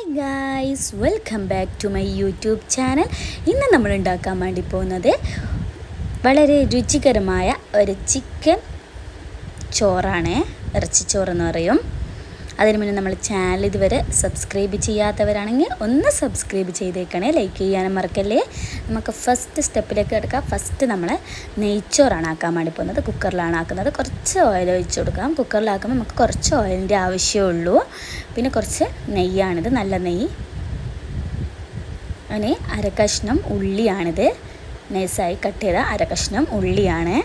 Hi guys, welcome back to my YouTube channel. ഇന്ന് നമ്മൾ ഉണ്ടാക്കാൻ വേണ്ടി പോകുന്നത് വളരെ രുചികരമായ ഒരു ചിക്കൻ ചോറാണ്. ഇറച്ചിച്ചോറെന്ന് പറയും. അതിന് മുന്നേ നമ്മൾ ചാനൽ ഇതുവരെ സബ്സ്ക്രൈബ് ചെയ്യാത്തവരാണെങ്കിൽ ഒന്ന് സബ്സ്ക്രൈബ് ചെയ്തേക്കണേ, ലൈക്ക് ചെയ്യാനും മറക്കല്ലേ. നമുക്ക് ഫസ്റ്റ് സ്റ്റെപ്പിലേക്ക് കിടക്കാം. ഫസ്റ്റ് നമ്മൾ നെയ്ച്ചോറാണ് ആക്കാൻ വേണ്ടി പോകുന്നത്. കുക്കറിലാണ് ആക്കുന്നത്. കുറച്ച് ഓയിൽ ഒഴിച്ച് കൊടുക്കാം. കുക്കറിലാക്കുമ്പോൾ നമുക്ക് കുറച്ച് ഓയിലിൻ്റെ ആവശ്യമുള്ളൂ. പിന്നെ കുറച്ച് നെയ്യാണിത്, നല്ല നെയ്യ്. അങ്ങനെ അരക്കഷ്ണം ഉള്ളിയാണിത്, നൈസായി കട്ട് ചെയ്ത അരക്കഷ്ണം ഉള്ളിയാണ്.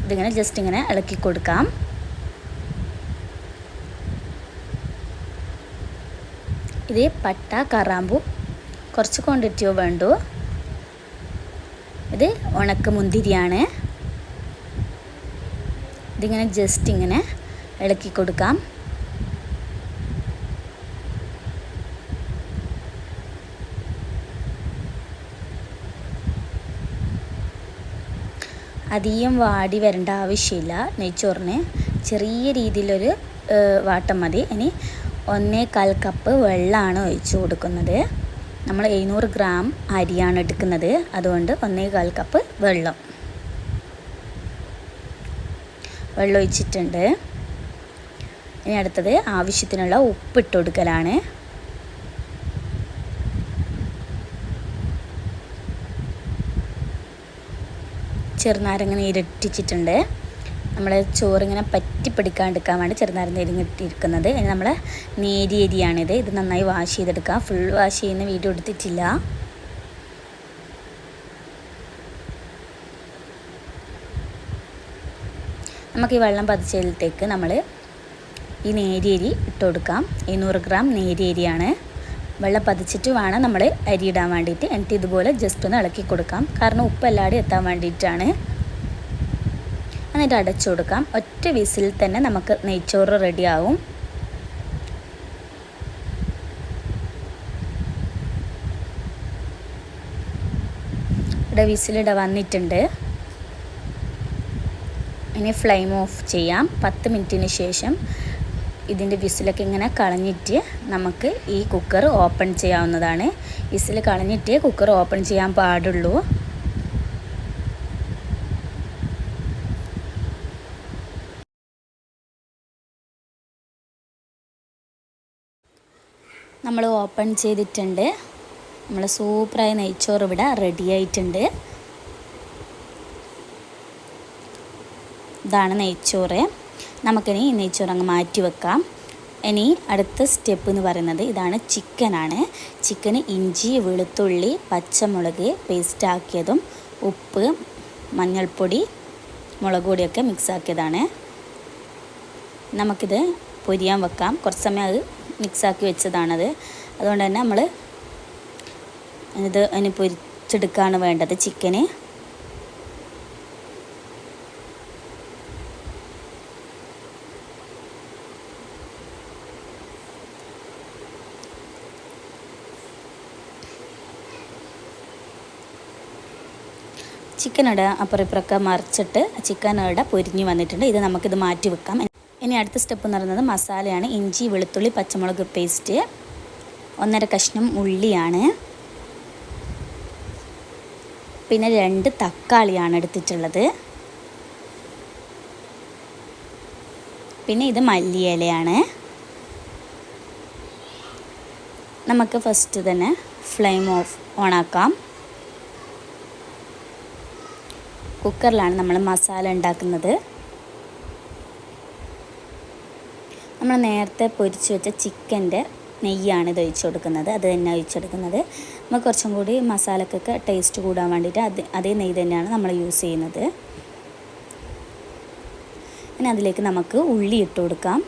ഇതിങ്ങനെ ജസ്റ്റ് ഇങ്ങനെ ഇളക്കി കൊടുക്കാം. ഇത് പട്ട, കറാമ്പൂ കുറച്ച് ക്വാണ്ടിറ്റിയോ വേണ്ടു. ഇത് ഉണക്ക മുന്തിരിയാണ്. ഇതിങ്ങനെ ജസ്റ്റ് ഇങ്ങനെ ഇളക്കി കൊടുക്കാം. അധികം വാടി വരേണ്ട ആവശ്യമില്ല. നെയ്ച്ചോറിന് ചെറിയ രീതിയിലൊരു വാട്ടം മതി. ഇനി 1.25 കപ്പ് വെള്ളമാണ് ഒഴിച്ച് കൊടുക്കുന്നത്. നമ്മൾ 700 ഗ്രാം അരിയാണ് എടുക്കുന്നത്, അതുകൊണ്ട് 1.25 കപ്പ് വെള്ളം ഒഴിച്ചിട്ടുണ്ട്. ഇനി അടുത്തത് ആവശ്യത്തിനുള്ള ഉപ്പിട്ട് കൊടുക്കലാണ്. ചെറുനാരങ്ങ നീരിട്ടിട്ടുണ്ട്. നമ്മൾ ചോറിങ്ങനെ പറ്റിപ്പിടിക്കാണ്ടിരിക്കാൻ വേണ്ടി ചെറുനാരങ്ങ നീരിട്ടിരിക്കുന്നത്. ഇനി നമ്മൾ നേരിയ അരിയാണിത്. ഇത് നന്നായി വാഷ് ചെയ്തെടുക്കാം. ഫുൾ വാഷ് ചെയ്യുന്ന വീഡിയോ എടുത്തിട്ടില്ല. നമുക്ക് ഈ വെള്ളം പതിച്ചതിലേക്ക് നമ്മൾ ഈ നേരിയ അരി ഇട്ട് കൊടുക്കാം. 700 ഗ്രാം നേരിയ അരിയാണ്. വെള്ളം പതിച്ചിട്ട് വേണം നമ്മൾ അരി ഇടാൻ വേണ്ടിയിട്ട്. എന്നിട്ട് ഇതുപോലെ ജസ്റ്റ് ഒന്ന് ഇളക്കി കൊടുക്കാം, കാരണം ഉപ്പ് എല്ലാവരും എത്താൻ വേണ്ടിയിട്ടാണ്. എന്നിട്ട് അടച്ചു കൊടുക്കാം. ഒറ്റ വിസിൽ തന്നെ നമുക്ക് നെയ്ച്ചോറ് റെഡിയാവും. ഇവിടെ വിസിലിട വന്നിട്ടുണ്ട്. ഇനി ഫ്ലെയിം ഓഫ് ചെയ്യാം. 10 മിനിറ്റിന് ശേഷം ഇതിൻ്റെ വിസിലൊക്കെ ഇങ്ങനെ കളഞ്ഞിട്ട് നമുക്ക് ഈ കുക്കർ ഓപ്പൺ ചെയ്യാവുന്നതാണ്. വിസിൽ കളഞ്ഞിട്ട് കുക്കർ ഓപ്പൺ ചെയ്യാൻ പാടുള്ളൂ. നമ്മൾ ഓപ്പൺ ചെയ്തിട്ടുണ്ട്. നമ്മൾ സൂപ്പറായ നെയ്ച്ചോറ് ഇവിടെ റെഡി ആയിട്ടുണ്ട്. ഇതാണ് നെയ്ച്ചോറ്. നമുക്കിനി ഈ നെയ്ച്ചോറ് അങ്ങ് മാറ്റി വെക്കാം. ഇനി അടുത്ത സ്റ്റെപ്പ് എന്ന് പറയുന്നത് ഇതാണ്. ചിക്കനാണ്. ചിക്കന് ഇഞ്ചി, വെളുത്തുള്ളി, പച്ചമുളക് പേസ്റ്റ് ആക്കിയതും ഉപ്പ്, മഞ്ഞൾപ്പൊടി, മുളക് പൊടിയൊക്കെ മിക്സ് ആക്കിയതാണ്. നമുക്കിത് പൊരിയാൻ വെക്കാം. കുറച്ച് സമയം അത് മിക്സാക്കി വെച്ചതാണത്. അതുകൊണ്ട് തന്നെ നമ്മൾ ഇത് അതിന് പൊരിച്ചെടുക്കുകയാണ് വേണ്ടത്. ചിക്കന് ചിക്കനോടെ അപ്പുറം ഇപ്പുറമൊക്കെ മറിച്ചിട്ട് ചിക്കനോടെ പൊരിഞ്ഞ് വന്നിട്ടുണ്ട്. ഇത് നമുക്കിത് മാറ്റി വെക്കാം. ഇനി അടുത്ത സ്റ്റെപ്പ് എന്ന് പറയുന്നത് മസാലയാണ്. ഇഞ്ചി, വെളുത്തുള്ളി, പച്ചമുളക് പേസ്റ്റ്, 1.5 കഷ്ണം ഉള്ളിയാണ്. പിന്നെ 2 തക്കാളിയാണ് എടുത്തിട്ടുള്ളത്. പിന്നെ ഇത് മല്ലിയിലയാണ്. നമുക്ക് ഫസ്റ്റ് തന്നെ ഫ്ലെയിം ഓണാക്കാം. കുക്കറിലാണ് നമ്മൾ മസാല ഉണ്ടാക്കുന്നത്. നമ്മൾ നേരത്തെ പൊരിച്ച് വെച്ച ചിക്കൻ്റെ നെയ്യാണ് ഇത് ഒഴിച്ച് കൊടുക്കുന്നത്. അത് തന്നെ ഒഴിച്ചെടുക്കുന്നത്. നമുക്ക് കുറച്ചും കൂടി മസാലക്കൊക്കെ ടേസ്റ്റ് കൂടാൻ വേണ്ടിയിട്ട് അതേ നെയ്യ് തന്നെയാണ് നമ്മൾ യൂസ് ചെയ്യുന്നത്. ഇനി അതിലേക്ക് നമുക്ക് ഉള്ളി ഇട്ട് കൊടുക്കാം.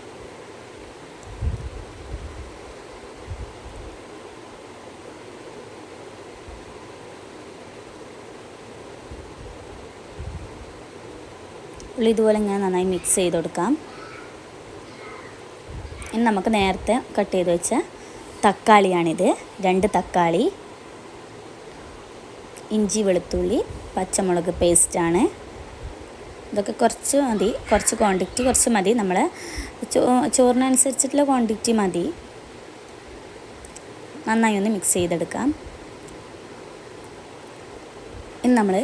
ഉള്ളി ഇതുപോലെ ഇങ്ങനെ നന്നായി മിക്സ് ചെയ്ത് കൊടുക്കാം. ഇനി നമുക്ക് നേരത്തെ കട്ട് ചെയ്ത് വെച്ച തക്കാളിയാണിത്. 2 തക്കാളി, ഇഞ്ചി, വെളുത്തുള്ളി, പച്ചമുളക് പേസ്റ്റാണ്. ഇതൊക്കെ കുറച്ച് മതി, കുറച്ച് ക്വാണ്ടിറ്റി കുറച്ച് മതി. നമ്മൾ ചോറിനനുസരിച്ചിട്ടുള്ള ക്വാണ്ടിറ്റി മതി. നന്നായി ഒന്ന് മിക്സ് ചെയ്തെടുക്കാം. ഇനി നമ്മൾ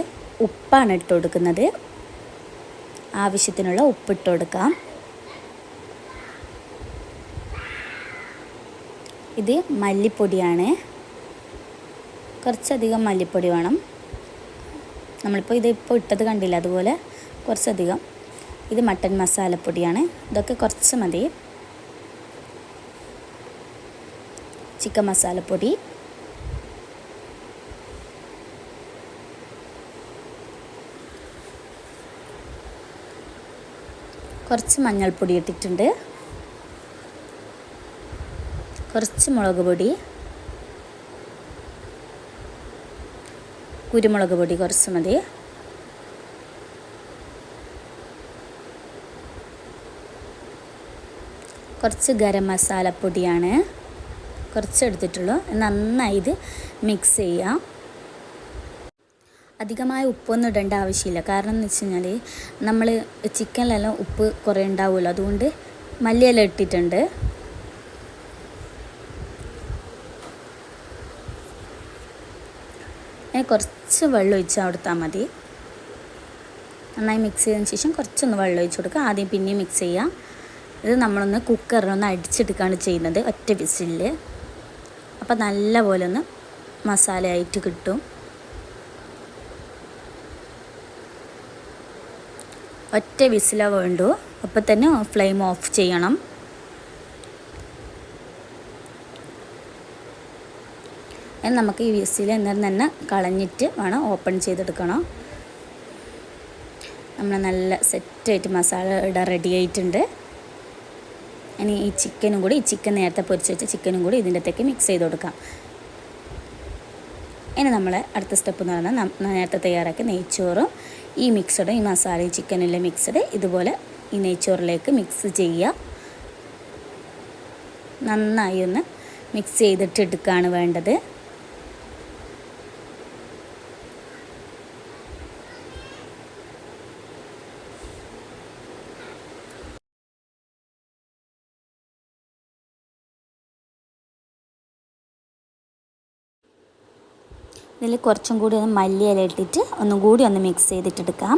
ഉപ്പാണ് ഇട്ട് കൊടുക്കുന്നത്. ആവശ്യത്തിനുള്ള ഉപ്പിട്ട് കൊടുക്കാം. ഇത് മല്ലിപ്പൊടിയാണ്. കുറച്ചധികം മല്ലിപ്പൊടി വേണം. നമ്മളിപ്പോൾ ഇതിപ്പോൾ ഇട്ടത് കണ്ടില്ല, അതുപോലെ കുറച്ചധികം. ഇത് മട്ടൻ മസാലപ്പൊടിയാണ്. ഇതൊക്കെ കുറച്ച് മതി. ചിക്കൻ മസാലപ്പൊടി, കുറച്ച് മഞ്ഞൾപ്പൊടി ഇട്ടിട്ടുണ്ട്, കുറച്ച് മുളക് പൊടി, കുരുമുളക് പൊടി കുറച്ച് മതി. കുറച്ച് ഗരം മസാലപ്പൊടിയാണ് കുറച്ച് എടുത്തിട്ടുള്ളൂ. നന്നായി ഇത് മിക്സ് ചെയ്യാം. അധികമായ ഉപ്പൊന്നും ഇടേണ്ട ആവശ്യമില്ല. കാരണം എന്ന് വെച്ച് കഴിഞ്ഞാൽ നമ്മൾ ചിക്കനിലെല്ലാം ഉപ്പ് കുറേ ഉണ്ടാവുമല്ലോ, അതുകൊണ്ട് മല്ലിയില ഇട്ടിട്ടുണ്ട്. കുറച്ച് വെള്ളം ഒഴിച്ചാൽ കൊടുത്താൽ മതി. നന്നായി മിക്സ് ചെയ്തതിന് ശേഷം കുറച്ചൊന്ന് വെള്ളം ഒഴിച്ച് കൊടുക്കുക. ആദ്യം പിന്നെയും മിക്സ് ചെയ്യാം. ഇത് നമ്മളൊന്ന് കുക്കറിലൊന്ന് അടിച്ചെടുക്കുകയാണ് ചെയ്യുന്നത്, ഒറ്റ വിസിലിൽ. അപ്പോൾ നല്ല പോലെ ഒന്ന് മസാലയായിട്ട് കിട്ടും. ഒറ്റ വിസിലേ വേണ്ടൂ. അപ്പോൾ തന്നെ ഫ്ലെയിം ഓഫ് ചെയ്യണം. നമുക്ക് ഈ വിസിൽ എന്നേരം തന്നെ കളഞ്ഞിട്ട് വേണം ഓപ്പൺ ചെയ്തെടുക്കണം. നമ്മൾ നല്ല സെറ്റായിട്ട് മസാല ഇവിടെ റെഡി ആയിട്ടുണ്ട്. ഇനി ഈ ചിക്കനും കൂടി, ഈ ചിക്കൻ നേരത്തെ പൊരിച്ച് വെച്ച ചിക്കനും കൂടി ഇതിൻ്റെ അകത്തേക്ക് മിക്സ് ചെയ്ത് കൊടുക്കാം. ഇനി നമ്മൾ അടുത്ത സ്റ്റെപ്പ് എന്ന് പറഞ്ഞാൽ നേരത്തെ തയ്യാറാക്കിയ നെയ്ച്ചോറും ഈ മിക്സഡ്, ഈ മസാലയും ചിക്കനെല്ലാം മിക്സഡ് ഇതുപോലെ ഈ നെയ്ച്ചോറിലേക്ക് മിക്സ് ചെയ്യുക. നന്നായി ഒന്ന് മിക്സ് ചെയ്തിട്ട് എടുക്കുകയാണ് വേണ്ടത്. ഇതിൽ കുറച്ചും കൂടി ഒന്ന് മല്ലിയില ഇട്ടിട്ട് ഒന്നും കൂടി ഒന്ന് മിക്സ് ചെയ്തിട്ടെടുക്കാം.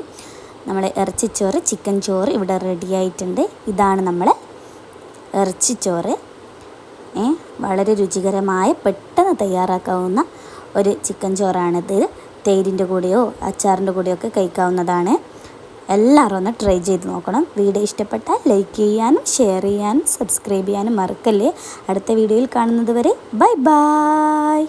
നമ്മൾ ഇറച്ചിച്ചോറ്, ചിക്കൻ ചോറ് ഇവിടെ റെഡി ആയിട്ടുണ്ട്. ഇതാണ് നമ്മൾ ഇറച്ചിച്ചോറ്. വളരെ രുചികരമായ പെട്ടെന്ന് തയ്യാറാക്കാവുന്ന ഒരു ചിക്കൻ ചോറാണിത്. തേരിൻ്റെ കൂടെയോ അച്ചാറിൻ്റെ കൂടെയോ ഒക്കെ കഴിക്കാവുന്നതാണ്. എല്ലാവരും ഒന്ന് ട്രൈ ചെയ്ത് നോക്കണം. വീഡിയോ ഇഷ്ടപ്പെട്ടാൽ ലൈക്ക് ചെയ്യാനും ഷെയർ ചെയ്യാനും സബ്സ്ക്രൈബ് ചെയ്യാനും മറക്കല്ലേ. അടുത്ത വീഡിയോയിൽ കാണുന്നത് വരെ ബൈ ബൈ.